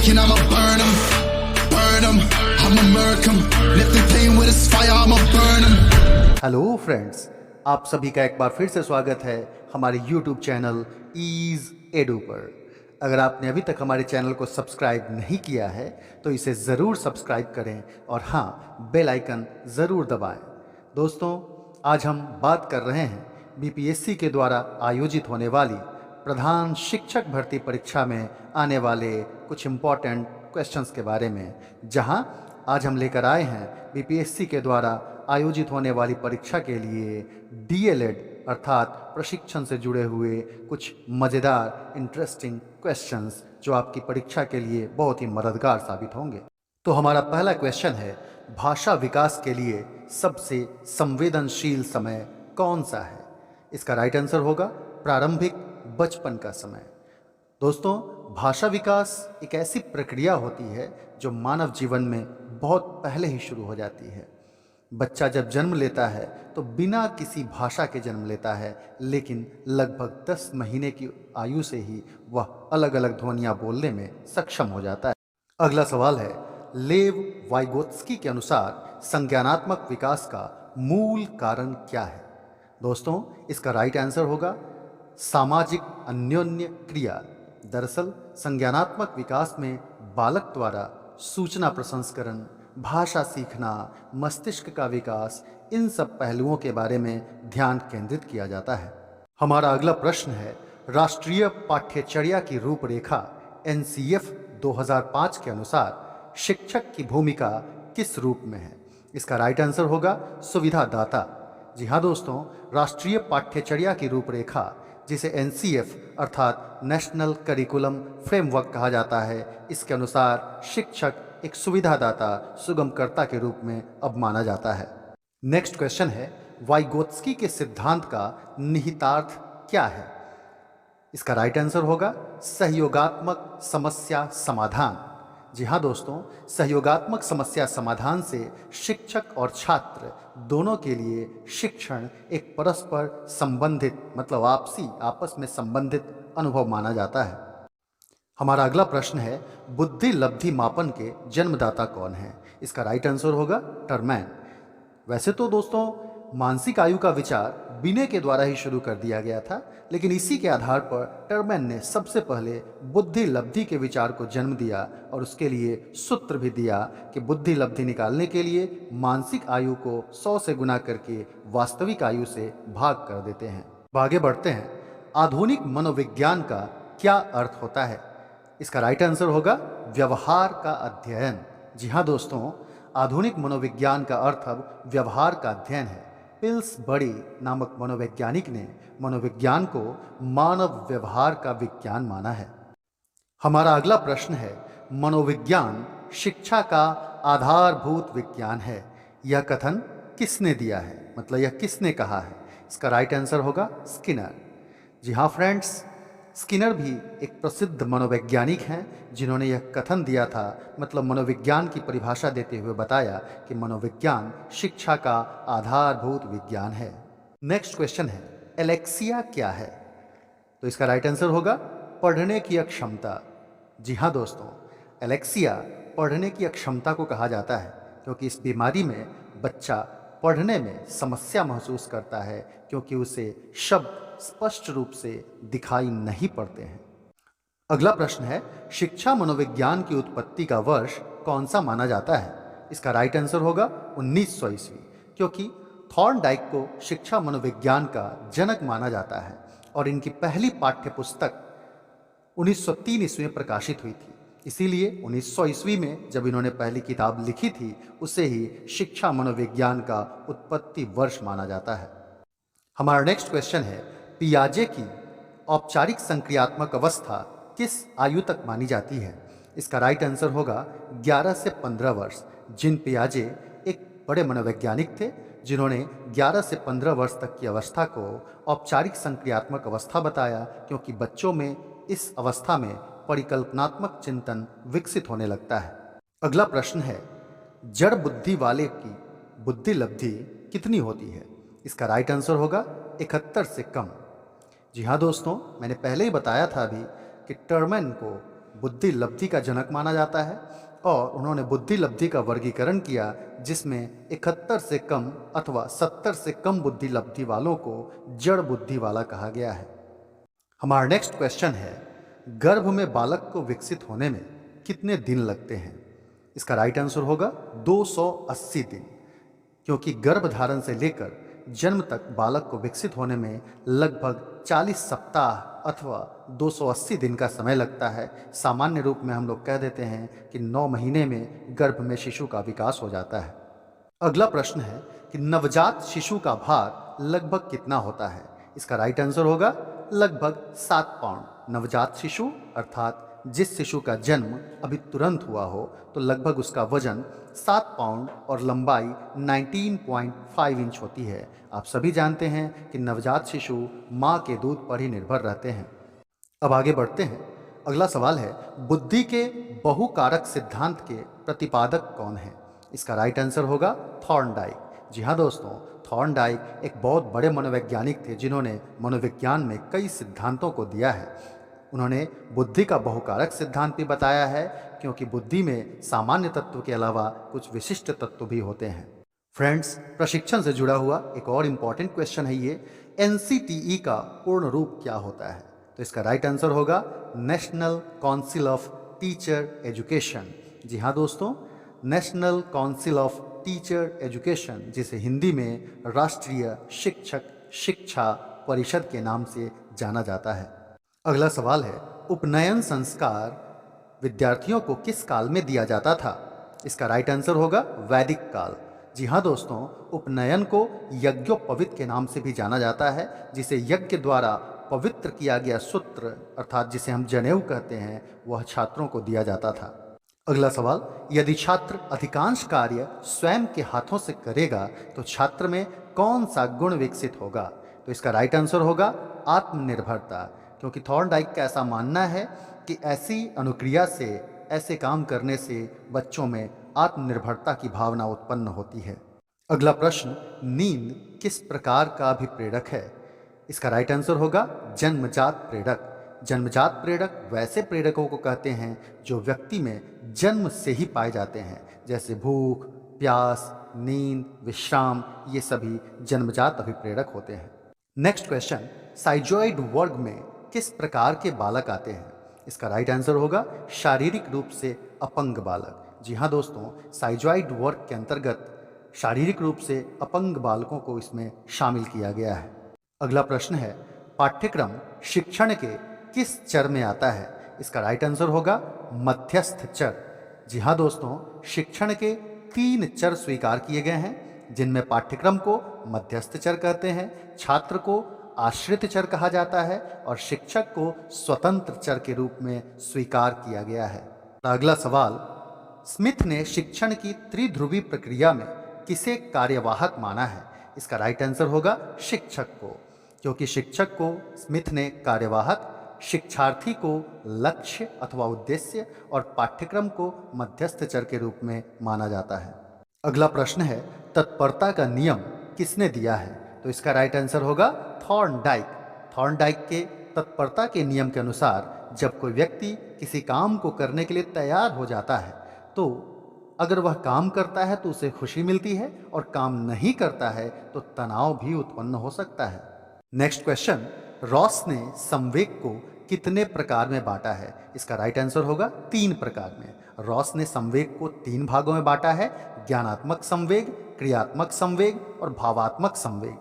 speaking, I'ma burn 'em, burn 'em, I'ma murk 'em. If they playing with this fire, I'ma burn 'em. Hello friends, आप सभी का एक बार फिर से स्वागत है हमारे YouTube चैनल ईज एडू पर। अगर आपने अभी तक हमारे चैनल को सब्सक्राइब नहीं किया है तो इसे ज़रूर सब्सक्राइब करें और हाँ, बेल आइकन ज़रूर दबाएं। दोस्तों, आज हम बात कर रहे हैं बीपीएससी के द्वारा आयोजित होने वाली प्रधान शिक्षक भर्ती परीक्षा में आने वाले कुछ इम्पॉर्टेंट क्वेश्चंस के बारे में, जहां आज हम लेकर आए हैं बीपीएससी के द्वारा आयोजित होने वाली परीक्षा के लिए डीएलएड अर्थात प्रशिक्षण से जुड़े हुए कुछ मज़ेदार इंटरेस्टिंग क्वेश्चंस जो आपकी परीक्षा के लिए बहुत ही मददगार साबित होंगे। तो हमारा पहला क्वेश्चन है, भाषा विकास के लिए सबसे संवेदनशील समय कौन सा है? इसका राइट आंसर होगा प्रारंभिक बचपन का समय। दोस्तों, भाषा विकास एक ऐसी प्रक्रिया होती है जो मानव जीवन में बहुत पहले ही शुरू हो जाती है। बच्चा जब जन्म लेता है तो बिना किसी भाषा के जन्म लेता है, लेकिन लगभग 10 महीने की आयु से ही वह अलग अलग ध्वनियाँ बोलने में सक्षम हो जाता है। अगला सवाल है, लेव वाइगोत्स्की के अनुसार संज्ञानात्मक विकास का मूल कारण क्या है? दोस्तों, इसका राइट आंसर होगा सामाजिक अन्योन्य क्रिया। दरअसल संज्ञानात्मक विकास में बालक द्वारा सूचना प्रसंस्करण, भाषा सीखना, मस्तिष्क का विकास, इन सब पहलुओं के बारे में ध्यान केंद्रित किया जाता है। हमारा अगला प्रश्न है, राष्ट्रीय पाठ्यचर्या की रूपरेखा एनसीएफ 2005 के अनुसार शिक्षक की भूमिका किस रूप में है? इसका राइट आंसर होगा सुविधादाता। जी हाँ दोस्तों, राष्ट्रीय पाठ्यचर्या की रूपरेखा, जिसे एनसीएफ अर्थात नेशनल करिकुलम फ्रेमवर्क कहा जाता है, इसके अनुसार शिक्षक एक सुविधादाता, सुगमकर्ता के रूप में अब माना जाता है। नेक्स्ट क्वेश्चन है, वाइगोत्स्की के सिद्धांत का निहितार्थ क्या है? इसका राइट आंसर होगा सहयोगात्मक समस्या समाधान। जी हाँ दोस्तों, सहयोगात्मक समस्या समाधान से शिक्षक और छात्र दोनों के लिए शिक्षण एक परस्पर संबंधित, मतलब आपस में संबंधित अनुभव माना जाता है। हमारा अगला प्रश्न है, बुद्धि लब्धि मापन के जन्मदाता कौन है? इसका राइट आंसर होगा टरमैन। वैसे तो दोस्तों, मानसिक आयु का विचार बिने के द्वारा ही शुरू कर दिया गया था, लेकिन इसी के आधार पर टरमैन ने सबसे पहले बुद्धि लब्धि के विचार को जन्म दिया और उसके लिए सूत्र भी दिया कि बुद्धि लब्धि निकालने के लिए मानसिक आयु को 100 से गुना करके वास्तविक आयु से भाग कर देते हैं। आगे बढ़ते हैं, आधुनिक मनोविज्ञान का क्या अर्थ होता है? इसका राइट आंसर होगा व्यवहार का अध्ययन। जी हाँ दोस्तों, आधुनिक मनोविज्ञान का अर्थ अब व्यवहार का अध्ययन है। पिल्सबरी नामक मनोवैज्ञानिक ने मनोविज्ञान को मानव व्यवहार का विज्ञान माना है। हमारा अगला प्रश्न है, मनोविज्ञान शिक्षा का आधारभूत विज्ञान है, यह कथन किसने दिया है? मतलब यह किसने कहा है? इसका राइट आंसर होगा स्किनर। जी हाँ फ्रेंड्स, स्किनर भी एक प्रसिद्ध मनोवैज्ञानिक हैं जिन्होंने यह कथन दिया था, मतलब मनोविज्ञान की परिभाषा देते हुए बताया कि मनोविज्ञान शिक्षा का आधारभूत विज्ञान है। नेक्स्ट क्वेश्चन है, एलेक्सिया क्या है? तो इसका राइट आंसर होगा पढ़ने की अक्षमता। जी हाँ दोस्तों, एलेक्सिया पढ़ने की अक्षमता को कहा जाता है क्योंकि इस बीमारी में बच्चा पढ़ने में समस्या महसूस करता है क्योंकि उसे शब्द स्पष्ट रूप से दिखाई नहीं पड़ते हैं। अगला प्रश्न है, शिक्षा मनोविज्ञान की उत्पत्ति का वर्ष कौन सा माना जाता है? इसका राइट आंसर होगा 1900 ईस्वी, क्योंकि थॉर्नडाइक को शिक्षा मनोविज्ञान का जनक माना जाता है और इनकी पहली पाठ्य पुस्तक 1903 ईस्वी में प्रकाशित हुई थी। इसीलिए 1900 ईस्वी में जब इन्होंने पहली किताब लिखी थी, उसे ही शिक्षा मनोविज्ञान का उत्पत्ति वर्ष माना जाता है। हमारा नेक्स्ट क्वेश्चन है, पियाजे की औपचारिक संक्रियात्मक अवस्था किस आयु तक मानी जाती है? इसका राइट आंसर होगा 11 से 15 वर्ष। जिन पियाजे एक बड़े मनोवैज्ञानिक थे जिन्होंने 11 से 15 वर्ष तक की अवस्था को औपचारिक संक्रियात्मक अवस्था बताया, क्योंकि बच्चों में इस अवस्था में परिकल्पनात्मक चिंतन विकसित होने लगता है। अगला प्रश्न है, जड़ बुद्धि वाले की बुद्धि लब्धि कितनी होती है? इसका राइट आंसर होगा 71 से कम। जी हाँ दोस्तों, मैंने पहले ही बताया था अभी कि टरमैन को बुद्धि लब्धि का जनक माना जाता है और उन्होंने बुद्धि लब्धि का वर्गीकरण किया जिसमें 71 से कम अथवा 70 से कम बुद्धि लब्धि वालों को जड़ बुद्धि वाला कहा गया है। हमारा नेक्स्ट क्वेश्चन है, गर्भ में बालक को विकसित होने में कितने दिन लगते हैं? इसका राइट आंसर होगा 280 दिन, क्योंकि गर्भधारण से लेकर जन्म तक बालक को विकसित होने में लगभग 40 सप्ताह अथवा 280 दिन का समय लगता है। सामान्य रूप में हम लोग कह देते हैं कि 9 महीने में गर्भ में शिशु का विकास हो जाता है। अगला प्रश्न है कि नवजात शिशु का भार लगभग कितना होता है? इसका राइट आंसर होगा लगभग 7 पाउंड। नवजात शिशु अर्थात जिस शिशु का जन्म अभी तुरंत हुआ हो तो लगभग उसका वजन 7 पाउंड और लंबाई 19.5 इंच होती है। आप सभी जानते हैं कि नवजात शिशु माँ के दूध पर ही निर्भर रहते हैं। अब आगे बढ़ते हैं। अगला सवाल है, बुद्धि के बहुकारक सिद्धांत के प्रतिपादक कौन है? इसका राइट आंसर होगा थॉर्नडाइक। जी हाँ दोस्तों, थॉर्नडाइक एक बहुत बड़े मनोवैज्ञानिक थे जिन्होंने मनोविज्ञान में कई सिद्धांतों को दिया है। उन्होंने बुद्धि का बहुकारक सिद्धांत भी बताया है, क्योंकि बुद्धि में सामान्य तत्व के अलावा कुछ विशिष्ट तत्व भी होते हैं। फ्रेंड्स, प्रशिक्षण से जुड़ा हुआ एक और इम्पॉर्टेंट क्वेश्चन है ये, NCTE का पूर्ण रूप क्या होता है? तो इसका राइट आंसर होगा National Council of Teacher Education. जी हाँ दोस्तों, National Council of Teacher Education, जिसे हिंदी में राष्ट्रीय शिक्षक शिक्षा परिषद के नाम से जाना जाता है। अगला सवाल है, उपनयन संस्कार विद्यार्थियों को किस काल में दिया जाता था? इसका राइट आंसर होगा वैदिक काल। जी हाँ दोस्तों, उपनयन को यज्ञोपवीत के नाम से भी जाना जाता है, जिसे यज्ञ द्वारा पवित्र किया गया सूत्र अर्थात जिसे हम जनेऊ कहते हैं, वह छात्रों को दिया जाता था। अगला सवाल, यदि छात्र अधिकांश कार्य स्वयं के हाथों से करेगा तो छात्र में कौन सा गुण विकसित होगा? तो इसका राइट आंसर होगा आत्मनिर्भरता, क्योंकि थॉर्नडाइक का ऐसा मानना है कि ऐसी अनुक्रिया से, ऐसे काम करने से बच्चों में आत्मनिर्भरता की भावना उत्पन्न होती है। अगला प्रश्न, नींद किस प्रकार का अभिप्रेरक है? इसका राइट आंसर होगा जन्मजात प्रेरक। जन्मजात प्रेरक वैसे प्रेरकों को कहते हैं जो व्यक्ति में जन्म से ही पाए जाते हैं, जैसे भूख, प्यास, नींद, विश्राम, ये सभी जन्मजात अभिप्रेरक होते हैं। नेक्स्ट क्वेश्चन, साइजॉइड वर्ग में किस प्रकार के बालक आते हैं? इसका राइट आंसर होगा शारीरिक रूप से अपंग बालक। जी हाँ दोस्तों, साइजॉइड वर्ग के अंतर्गत शारीरिक रूप से अपंग बालकों को इसमें शामिल किया गया है। अगला प्रश्न है, पाठ्यक्रम शिक्षण के किस चर में आता है? इसका राइट आंसर होगा मध्यस्थ चर। जी हाँ दोस्तों, शिक्षण के 3 चर स्वीकार किए गए हैं, जिनमें पाठ्यक्रम को मध्यस्थ चर कहते हैं, छात्र को आश्रित चर कहा जाता है और शिक्षक को स्वतंत्र चर के रूप में स्वीकार किया गया है। अगला सवाल, स्मिथ ने शिक्षण की त्रिध्रुवी प्रक्रिया में किसे कार्यवाहक माना है? इसका राइट आंसर होगा शिक्षक को, क्योंकि शिक्षक को स्मिथ ने कार्यवाहक, शिक्षार्थी को लक्ष्य अथवा उद्देश्य और पाठ्यक्रम को मध्यस्थ चर के रूप में माना जाता है। अगला प्रश्न है, तत्परता का नियम किसने दिया है? तो इसका राइट आंसर होगा थॉर्नडाइक। थॉर्नडाइक के तत्परता के नियम के अनुसार जब कोई व्यक्ति किसी काम को करने के लिए तैयार हो जाता है तो अगर वह काम करता है तो उसे खुशी मिलती है और काम नहीं करता है तो तनाव भी उत्पन्न हो सकता है। नेक्स्ट क्वेश्चन, रॉस ने संवेग को कितने प्रकार में बांटा है? इसका राइट आंसर होगा 3 प्रकार में। रॉस ने संवेग को 3 भागों में बांटा है, ज्ञानात्मक संवेग, क्रियात्मक संवेग और भावात्मक संवेग।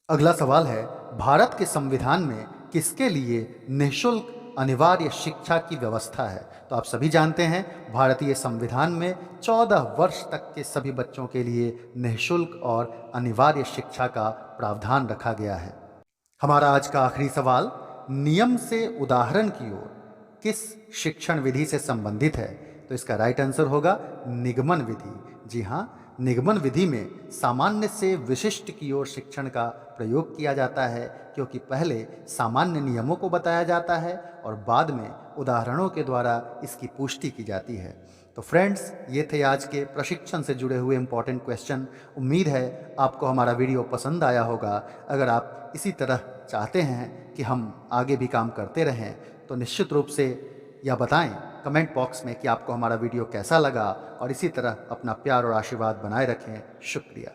अगला सवाल है, भारत के संविधान में किसके लिए निःशुल्क अनिवार्य शिक्षा की व्यवस्था है? तो आप सभी जानते हैं भारतीय संविधान में 14 वर्ष तक के सभी बच्चों के लिए निःशुल्क और अनिवार्य शिक्षा का प्रावधान रखा गया है। हमारा आज का आखिरी सवाल, नियम से उदाहरण की ओर किस शिक्षण विधि से संबंधित है? तो इसका राइट आंसर होगा निगमन विधि। जी हाँ, निगमन विधि में सामान्य से विशिष्ट की ओर शिक्षण का प्रयोग किया जाता है, क्योंकि पहले सामान्य नियमों को बताया जाता है और बाद में उदाहरणों के द्वारा इसकी पुष्टि की जाती है। तो फ्रेंड्स, ये थे आज के प्रशिक्षण से जुड़े हुए इम्पॉर्टेंट क्वेश्चन। उम्मीद है आपको हमारा वीडियो पसंद आया होगा। अगर आप इसी तरह चाहते हैं कि हम आगे भी काम करते रहें तो निश्चित रूप से या बताएं कमेंट बॉक्स में कि आपको हमारा वीडियो कैसा लगा और इसी तरह अपना प्यार और आशीर्वाद बनाए रखें। शुक्रिया।